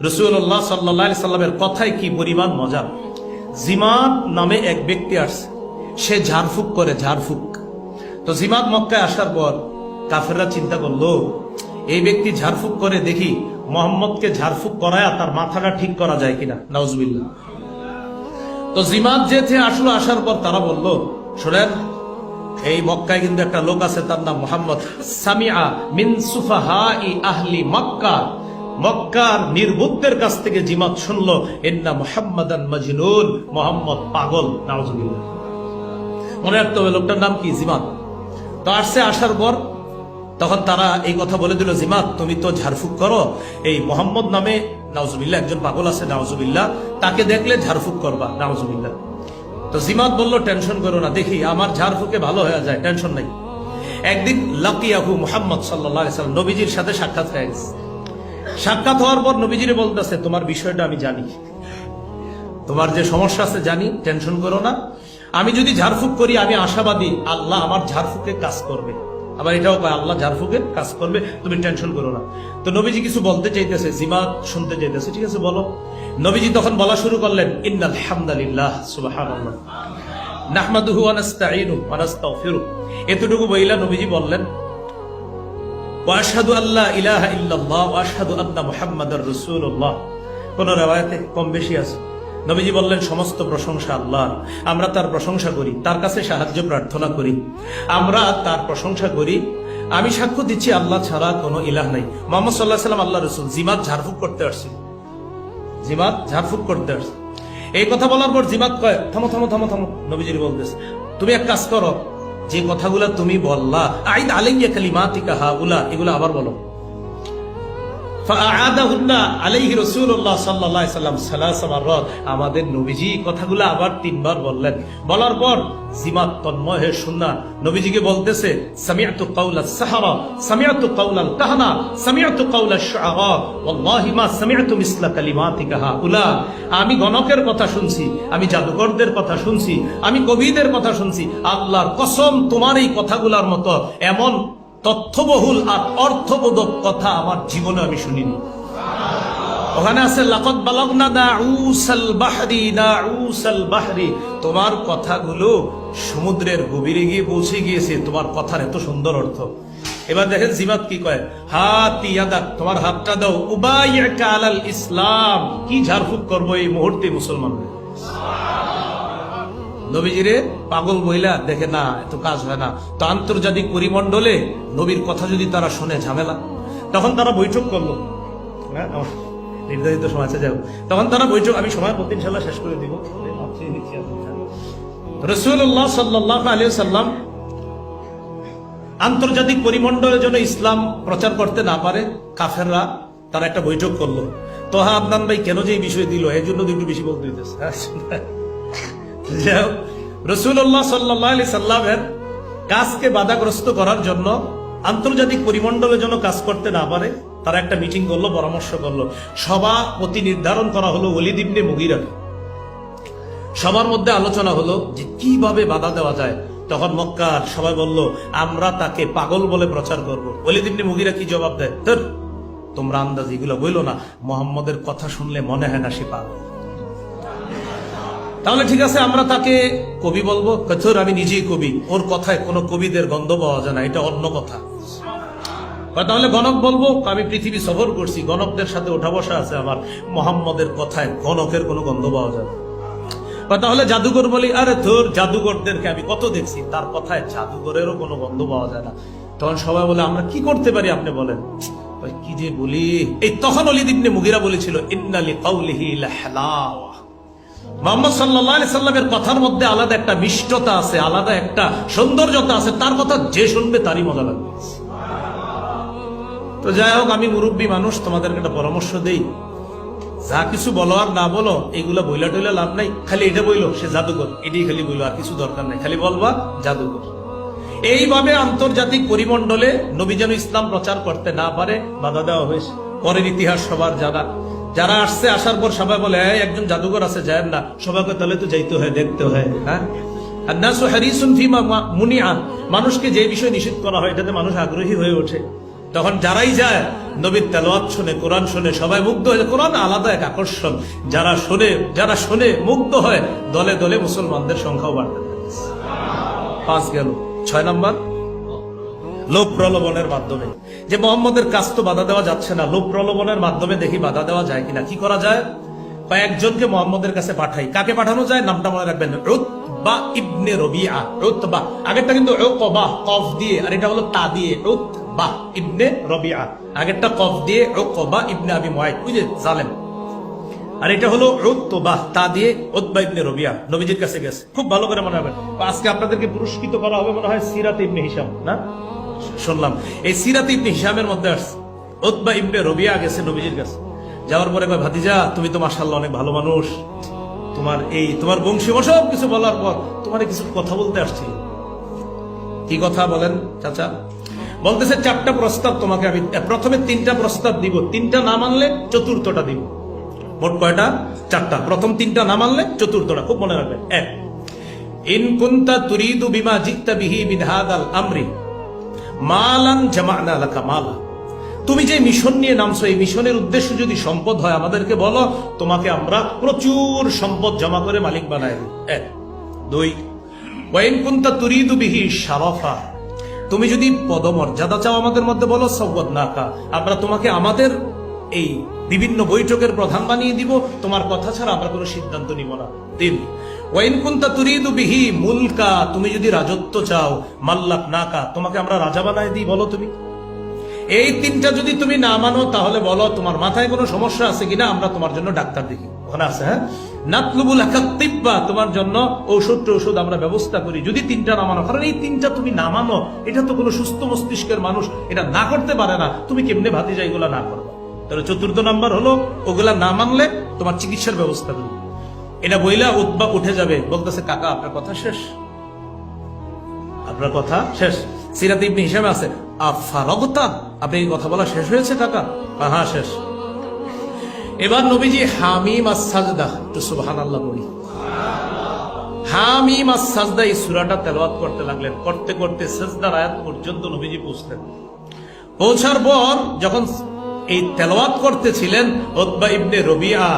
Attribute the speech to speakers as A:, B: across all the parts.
A: রাসূলুল্লাহ সাল্লাল্লাহু আলাইহি সাল্লামের কথায় কি পরিমাণ মজা। জিমাদ নামে এক ব্যক্তি আসছে, সে ঝাড়ফুঁক করে, ঝাড়ফুঁক। তো জিমাদ মক্কায় আসার পর কাফেররা চিন্তা করলো, এই ব্যক্তি ঝাড়ফুঁক করে, দেখি মোহাম্মদকে ঝাড়ফুঁক করায় তার মাথাটা ঠিক করা যায় কিনা, নাউজুবিল্লাহ। তো জিমাদ যেতে আসলো, আসার পর তারা বলল, শোনেন, এই মক্কায় কিন্তু একটা লোক আছে, তার নাম মুহাম্মদ। সামিআ মিন সুফাহাই আহলি মক্কা, মক্কার নির্বুদ্ধের কাছ থেকে জিমাদ শুনলো, ইন্না মুহাম্মাদান মাজনুন, মুহাম্মদ পাগল, নাউজুবিল্লাহ। মনে রাখতে হবে লোকটার নাম কি, জিমাদ। তো আসছে, আসার পর তখন তারা এই কথা বলে দিল, জিমাদ তুমি তো ঝাড়ফুঁক করো, এই মোহাম্মদ নামে নাউজুবিল্লাহ একজন পাগল আছে, নাউজুবিল্লাহ, তাকে দেখলে ঝাড়ফুঁক করবা, নাউজুবিল্লাহ। তো জিমাদ বলল, টেনশন করো না, দেখি আমার ঝাড়ফুঁকে ভালো হয়ে যায়, টেনশন নাই। একদিন লাকিয়াহু মুহাম্মদ সাল্লাল্লাহু আলাইহি সাল্লাম, নবীজির সাথে সাক্ষাৎ হয়ে গেছে। সাক্ষাৎ হওয়ার পর নবীজিরে বলতেছে, তোমার বিষয়টা আমি জানি, তোমার যে সমস্যা আছে জানি, টেনশন করো না। আমি যদি ঝাড়ফুঁক করি, আমি আশাবাদী আল্লাহ আমার ঝাড়ফুঁকে কাজ করবে। আবার এটাও কয় আল্লাহ ঝাড়ফুঁকে কাজ করবে, তুমি টেনশন করো না। তো নবীজি কিছু বলতে চাইতেছে, জিমাদ শুনতে চাইতেছে, ঠিক আছে বলো। নবীজি তখন বলা শুরু করলেন, ইন্নাল হামদালিল্লাহ সুবহানাল্লাহ নাহমাদুহু ওয়া নাস্তাঈনুহু ওয়া নাস্তাগফিরুহু। এতটুকু বইলা নবীজি বললেন, ওয়া আশহাদু আল্লা ইলাহা ইল্লাল্লাহ ওয়া আশহাদু আন্না মুহাম্মাদার রাসূলুল্লাহ। কোন riwayate কম বেশি আছে। নবীজি বললেন, সমস্ত প্রশংসা আল্লাহর, আমরা তার প্রশংসা করি, তার কাছে সাহায্য প্রার্থনা করি, আমরা তার প্রশংসা করি। আমি সাক্ষ্য দিচ্ছি আল্লাহ ছাড়া কোনো ইলাহ নাই, মুহাম্মদ সাল্লাল্লাহু আলাইহি ওয়াসাল্লাম আল্লাহ রাসূল। জিমাদ ঝাড়ফুঁক করতে আসছে, জিমাদ ঝাড়ফুঁক করতে আসছে। এই কথা বলার পর জিমাদ কয়, থামো থামো থামো থামো। নবীজি বলতেছে, তুমি এক কাজ করো, যে কথাগুলা তুমি বললা, আইদ আলাইয়া কালিমাতিকা হাউলা, এগুলো আবার বলো। ফাআদাহুন্না আলাইহি রাসূলুল্লাহ সাল্লাল্লাহু আলাইহি সাল্লাম সালাসা মাররাত। আমাদের নবীজি কথাগুলো আবার 3 বার বললেন। বলার পর জিমাদ তন্ময় হয়ে শুননা নবীজিকে বলতেছে, সামিআতু কাওলাস সাহারা, সামিআতু কাওলাল কাহনা, সামিআতু কাওলাশ শুআরা, ওয়াল্লাহি মা সামিআতু মিসলা কালিমাতিকা হাউলা। আমি গণকের কথা শুনছি, আমি জাদুকরদের কথা শুনছি, আমি কবিদের কথা শুনছি, আল্লাহর কসম তোমার এই কথাগুলোর মতো এমন তথ্যবহুল আর অর্থবোধক কথা আমার জীবনে আমি শুনিনি। ওখানে আছে, লাকাদ বালাগনা দাউসাল বাহরি, দাউসাল বাহরি, তোমার কথাগুলো সমুদ্রের গভীরে গিয়ে পৌঁছে গিয়েছে, তোমার কথার এত সুন্দর অর্থ। এবার দেখেন জিমাদ কি কয়, হাতি ইয়াদাক, তোমার হাতটা দাও, উবাইয়াকা আলাল ইসলাম, কি ঝাড়ফুঁক করবো এই মুহূর্তে মুসলমানদের। নবীজিরে পাগল বইলা দেখে না, এত কাজ হয় না। তো আন্তর্জাতিক পরিমণ্ডলে নবীর কথা যদি তারা শুনে, ঝামেলা। তখন তারা বৈঠক করলো, নির্ধারিত সময় আছে যাও। তখন তারা বৈঠক, আমি সময় প্রতি ইনশাআল্লাহ শেষ করে দিব। রাসূলুল্লাহ সাল্লাল্লাহু আলাইহি ওয়াসাল্লাম আন্তর্জাতিক পরিমণ্ডলের জন্য ইসলাম প্রচার করতে না পারে, কাফেররা তারা একটা বৈঠক করলো। তো আদনান ভাই কেন যে এই বিষয় দিল, এর জন্য একটু বেশি বলতে দিতেছে। রাসূলুল্লাহ সাল্লাল্লাহু আলাইহি সাল্লামের কাজকে বাধাগ্রস্ত করার জন্য, আন্তর্জাতিক পরিমণ্ডলের জন্য কাজ করতে না পারে, তারা একটা মিটিং করলো, পরামর্শ করলো। সভাপতি নির্ধারণ করা হলো ওলীদ ইবনে মুগীরা। সবার মধ্যে আলোচনা হলো যে কিভাবে বাধা দেওয়া যায়। তখন মক্কার সবাই বলল, আমরা তাকে পাগল বলে প্রচার করব। ওলীদ ইবনে মুগীরা কি জবাব দেয়, তোমরা আন্দাজ এগুলো বইলো না, মুহাম্মদের কথা শুনলে মনে হয় না সে পাগল। তাহলে ঠিক আছে, আমরা তাকে কবি বলবো। কথর আমি নিজেই কবি, ওর কথায় কোনো কবিদের গন্ধ পাওয়া যায় না, এটা অন্য কথা। তাহলে গণক বলবো, আমি পৃথিবী সফর করছি, গণকদের সাথে ওঠা বসা আছে আমার, মুহাম্মদের কথায় গণকের কোনো গন্ধ পাওয়া যায় না। তাহলে জাদুঘর বলি, আরে তোর জাদুঘরদেরকে আমি কত দেখছি, তার কথায় জাদুঘরেরও কোনো গন্ধ পাওয়া যায় না। তখন সবাই বলে, আমরা কি করতে পারি আপনি বলেন। কি যে বলি, এই তখন ওলীদ ইবনে মুগীরা বলেছিল, ইন্না লিকাউলিহি লাহলাওয়া। মুহাম্মদ সাল্লাল্লাহু আলাইহি সাল্লামের কথার মধ্যে আলাদা একটা মিষ্টতা আছে, আলাদা একটা সৌন্দর্যতা আছে, তার কথা যে শুনবে তারই মজা লাগবে। তো যাই হোক, আমি মুরব্বী মানুষ, তোমাদেরকে একটা পরামর্শ দেই, যা কিছু বলো আর না বলো, এগুলা বইলা টইলা লাভ নাই। খালি এটা বইলো সে জাদুকর, এটাই খালি বইলো, আর কিছু দরকার নাই, খালি বলবা জাদুকর। এইভাবে আন্তর্জাতিক পরিমণ্ডলে নবী যেন ইসলাম প্রচার করতে না পারে বাধা দেওয়া হয়েছে। পরের ইতিহাস সবার জানা, যারা আসছে, আসার পর সবাই বলে একজন জাদুঘর আছে, যায় না। সবাইকে তাহলে তো যাইতে হয়, দেখতে হয়। হ্যাঁ, আন্নাসু হারিসুন ফিমা মুনিআ, মানুষকে যে বিষয় নিষেধ করা হয় এটাতে মানুষ আগ্রহী হয়ে ওঠে। তখন যারাই যায় নবীর তেলাওয়াত শুনে, কোরআন শুনে সবাই মুগ্ধ হয়ে যায়। কোরআন আলাদা এক আকর্ষণ, যারা শুনে মুগ্ধ হয়, দলে দলে মুসলমানদের সংখ্যাও বাড়তে থাকে। 5 গেল। 6 নম্বর, লোভ প্রলোভনের মাধ্যমে। যে মোহাম্মদের কাজ তো বাধা দেওয়া যাচ্ছে না, লোভ প্রলোভনের মাধ্যমে দেখি বাধা দেওয়া যায় কিনা। কি করা যায়? কয়েকজনকে মোহাম্মদের কাছে পাঠাই। কাকে পাঠানো যায়? নামটা মনে রাখবেন, উতবা ইবনে রবিআ। উতবা, আগেরটা কিন্তু উকবা কফ দিয়ে, আর এটা হলো তা দিয়ে, উতবা ইবনে রবিআ। আগেরটা কফ দিয়ে উকবা ইবনে আবি মুআইদ, ওই যে জালেম। আর এটা হলো উতবা তা দিয়ে উতবা ইবনে রবিআ নবীজির কাছে গেছে। খুব ভালো করে মনে রাখবেন। আজকে আপনাদেরকে পুরস্কৃত করা হবে মনে হয় সিরাত ইবনে হিশাম, না? শুনলাম এই সিরাত ইবনে হিশামের মধ্যে আসছে উতবা ইবনে রবিআ গেছে নবীজির কাছে। যাওয়ার পরে কয়, ভাতিজা তুমি তো মাশাআল্লাহ অনেক ভালো মানুষ, তোমার বংশী সব কিছু বলার পর তোমার কিছু কথা বলতে আসছিল। কি কথা বলেন চাচা? বলতেছে 4টা প্রস্তাব তোমাকে আমি, প্রথমে 3টা প্রস্তাব দিব, 3টা না মানলে 4টা দিব। মোট কয়টা? 4টা। প্রথম 3টা না মানলে 4টা। খুব মনে রাখবেন। 1, ইন কুনতা তুরিদু বিমা জিতা বিহি মিন হাদাল আমরি মালান জামা'না লাকা মালা। তুমি যে মিশন নিয়ে নামছো, এই মিশনের উদ্দেশ্য যদি সম্পদ হয় আমাদেরকে বলো, তোমাকে আমরা প্রচুর সম্পদ জমা করে মালিক বানাই দিই। 1, 2, ওয়াইন কুনতা তুরিদু বিহি শারাফা। তুমি যদি পদমর্যাদা চাও আমাদের মধ্যে বলো, সাওয়াদনাকা, আমরা তোমাকে আমাদের এই বিভিন্ন বৈঠকের প্রধান বানিয়ে দিব, তোমার কথা ছাড়া আমরা কোনো সিদ্ধান্ত নিব না। 3, ওয়াইন কুনতা তুরিদু বিহি মুলকা। তুমি যদি রাজত্ব চাও, মাল্লাকনাকা, তোমাকে আমরা রাজা বানাই দিই, বলো তুমি। এই 3টা যদি তুমি না মানো তাহলে বলো তোমার মাথায় কোনো সমস্যা আছে কিনা, আমরা তোমার জন্য ডাক্তার দেখি। ওখানে আছে, হ্যাঁ, নাতলুবুল তিব্বা, তোমার জন্য ঔষধ আমরা ব্যবস্থা করি যদি 3টা না মানো। কারণ এই 3টা তুমি না মানো, এটা তো কোনো সুস্থ মস্তিষ্কের মানুষ এটা না করতে পারে না। তুমি কেমনে ভাতিজা এগুলা না করবে? তাহলে 4 নম্বর হলো, ওগুলা না মানলে তোমার চিকিৎসার ব্যবস্থা করি। এটা বইলা উতবা উঠে যাবে, বলতেছে, কাকা আপনার কথা শেষ, আপনার কথা শেষ। সিরাত ইবনে হিশামে আছে, আফারগতা, আপনি এই কথা বলা শেষ হয়েছে কাকা? হ্যাঁ শেষ। এবার নবীজি হামিম আস-সাজদা, একটু সুবহানাল্লাহ বলি। হামিম আস-সাজদা, এই সূরাটা তেলাওয়াত করতে লাগলেন। করতে করতে সাজদার আয়াত পর্যন্ত নবীজি পৌঁছলেন। পৌঁছার পর যখন এই তেলাওয়াত করতেছিলেন, উতবা ইবনে রবিআ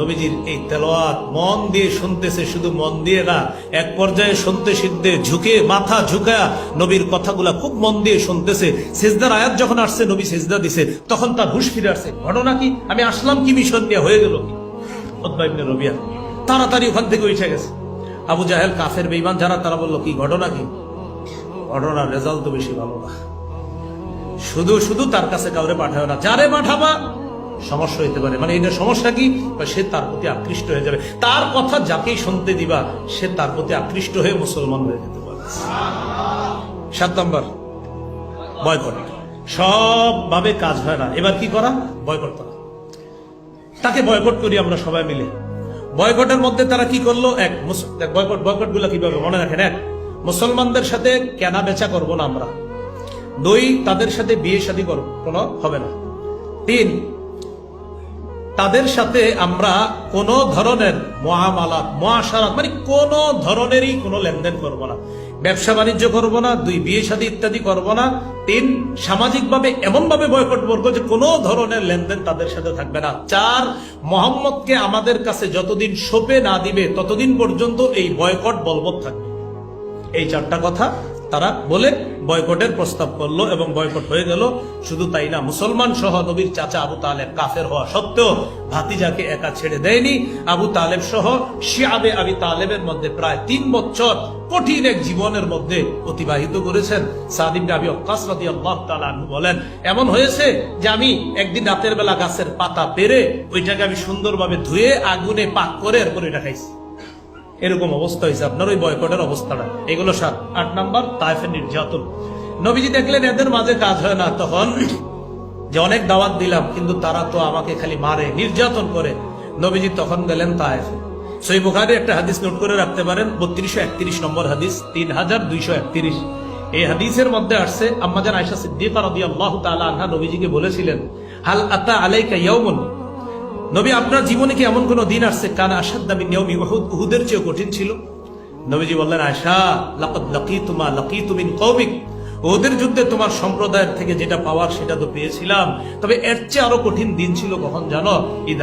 A: নবীজির এই তেলাওয়াত মন দিয়ে শুনতেছে। শুধু মন দিয়ে না, এক পর্যায়ে শুনতে শিখতে ঝুঁকে, মাথা ঝুঁকা নবীর কথাগুলা খুব মন দিয়ে শুনতেছে। সিজদার আয়াত যখন আসছে, নবী সিজদা দিছে, তখন তার হুঁশ ফিরে আসছে। ঘটনা কি? আমি আসলাম কি মিশন নিয়ে, হয়ে গেল কি? উতবা ইবনে রবিআ তাড়াতাড়ি ওখান থেকে উঠে গেছে। আবু জাহেল, কাফের বেঈমান যারা, তারা বলল, কি ঘটনা? কি ঘটনার রেজাল্ট তো বেশি ভালো না। শুধু তার কাছে কাউরে পাঠাবে না, যারে পাঠাবা সমস্যা হইতে পারে। মানে এটা সমস্যা কি? সে তার প্রতি আকৃষ্ট হয়ে যাবে। তার কথা যাকেই শুনতে দিবা, সে তার প্রতি আকৃষ্ট হয়ে মুসলমান হয়ে যেতে পারে। 7 নম্বর, বয়কট। সব ভাবে কাজ হয় না, এবার কি করা? বয়কট করা। তাকে বয়কট করি আমরা সবাই মিলে। বয়কটের মধ্যে তারা কি করলো? বয়কট গুলা কিভাবে মনে রাখেন। 1, মুসলমানদের সাথে কেনা বেচা করবো না আমরা। 2, তাদের সাথে বিয়ে শাদী করবো, কোনো হবে না। 3, তাদের সাথে আমরা কোন ধরনের মুআমালাত, মুআশারাত, মানে কোন ধরনেরই কোনো লেনদেন করব না, ব্যবসা বাণিজ্য করব না। 2, বিয়ে শাদী ইত্যাদি করব না। 3, সামাজিকভাবে এমন ভাবে বয়কট করব যে কোনো ধরনের লেনদেন তাদের সাথে থাকবে না। 4, মুহাম্মদকে আমাদের কাছে যতদিন সঁপে না দিবে ততদিন পর্যন্ত এই বয়কট বলবৎ থাকবে। এই 4টা কথা তারা বলে বয়কটের প্রস্তাব করলো এবং বয়কট হয়ে গেল। শুধু তাই না, মুসলমান সহ নবীর চাচা আবু তালেব কাফের হওয়া সত্ত্বেও ভাতিজাকে একা ছেড়ে দেয়নি। আবু তালেব সহ শিয়াবে আবি তালেবের মধ্যে প্রায় 3 বছর কঠিন এক জীবনের মধ্যে অতিবাহিত করেছেন। সাদ ইবনে আবি ওয়াক্কাস রাদিয়াল্লাহু তাআলা আনহু বলেন, এমন হয়েছে যে আমি একদিন রাতের বেলা গাছের পাতা পেরে ওইটাকে আমি সুন্দরভাবে ধুয়ে আগুনে পাক করে এরপর এটা খাইছি। এরকম অবস্থা হয়েছে আপনার ওই বয়কটের অবস্থাটা। এগুলো 7। 8 নম্বর, তায়েফের নির্যাতন। নবীজি দেখলেন এদের মাঝে কাজ হয় না, তখন যে অনেক দাওয়াত দিলাম কিন্তু তারা তো আমাকে খালি মারে, নির্যাতন করে। নবীজি তখন গেলেন তায়েফে। সহিহ বুখারী একটা হাদিস নোট করে রাখতে পারেন, 3231 নম্বর হাদিস, 3231। এই হাদিসের মধ্যে আসছে, আম্মাজান আয়েশা সিদ্দিকা রাদিয়াল্লাহু তাআলা আনহা নবীজিকে বলেছিলেন, হাল আতা আলাইকা ইয়াউমুন, নবী আপনার জীবনে কি এমন কোন দিন আসছে কানা আশাদ্দা মিন ইয়াউমি উহুদ, উহুদের চেয়ে কঠিন ছিল? নবীজি বললেন, আয়েশা লাকাদ লাকিতু মা লাকিতু মিন কওমিক, ওদের যুদ্ধে তোমার সম্প্রদায়ের থেকে যেটা পাওয়ার সেটা তো পেয়েছিলাম, তবে এর চেয়ে আরো কঠিন দিন ছিল কখন জানো? ঈদ